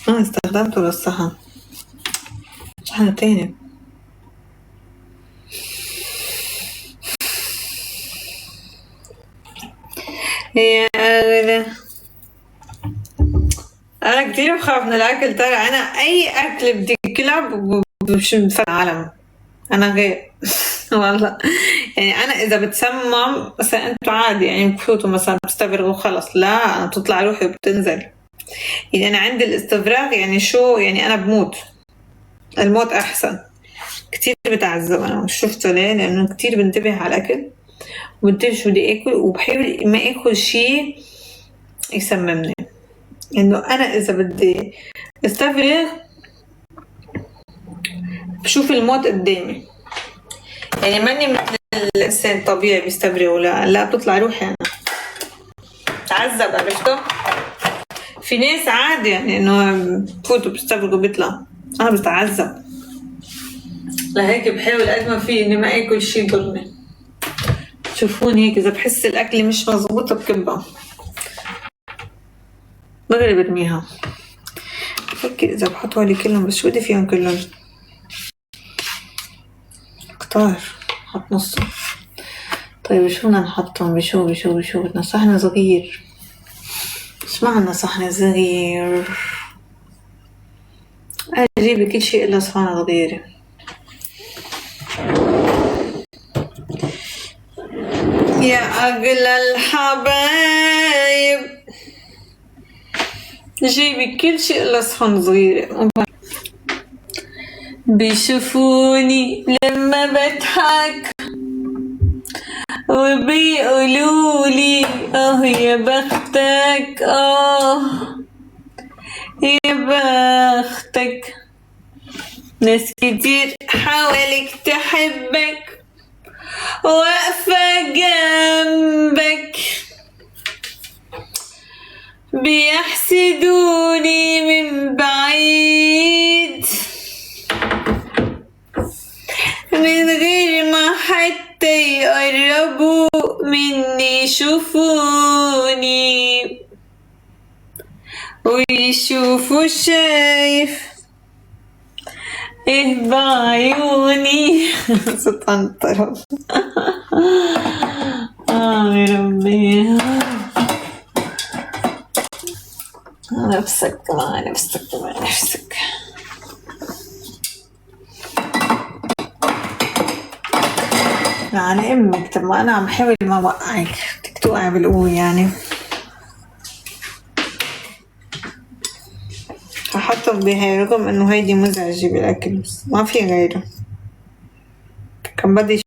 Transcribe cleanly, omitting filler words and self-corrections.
استخدمته للصحن، صحن تاني. يا أغلى، أنا كتير بخاف من الأكل ترى. أنا أي أكل بدي أكله مش بفهم العالم، أنا غير والله. يعني أنا إذا بتسمم مثلا أنتوا عادي يعني بفوتوا مثلا بتستفرغوا خلص، لا أنا بتطلع روحي وبتنزل. يعني أنا عندي الاستفراغ يعني شو يعني أنا بموت، الموت أحسن. كتير بتعذب أنا، مش شفته ليه؟ لأنه كتير بنتبه على الأكل وبنتبه شو بدي آكل، وبحاول ما آكل شي يسممني. إنه أنا إذا بدي استفرغ بشوف الموت قدامي. يعني ماني مثل الإنسان طبيعي بيستفرغ، لا بتطلع روحي أنا تعذب. عرفتوا؟ في ناس عادي يعني إنه بفوتوا بيستفرغوا بيطلع، أنا بتعذب. لهيك بحاول قد ما في إني ما آكل شي يضرني. شوفوني هيك إذا بحس الأكل مش مزبوط بكبها دغري برميها. فكر إذا بحط هولي كلهم، بس شو بدي فيهم كلهم؟ كتار، حط نصهم. طيب شو بدنا نحطهم؟ بشو بدنا صحن صغير. مش معنا صحن صغير، أجيب كل شيء إلا صحن صغيرة. يا أغلى الحبايب، جيبي كل شيء إلا صحن صغيرة. بيشوفوني لما بضحك وبيقولولي يا بختك، يا بختك. ناس كتير حواليك تحبك واقفة جنبك، بيحسدوني من بعيد من غير ما حتى يقربوا مني يشوفوني ويشوفوا شايف ايه بعيوني. ستنطر. يا ربي، نفسك مع نفسك مع نفسك. يعني امك، طب ما انا عم حاول ما اوقعك، بدك توقعي بالقوة يعني. هحطهم بهاي رغم انه هيدي مزعجة بالاكل، بس ما في غيره. كان بدي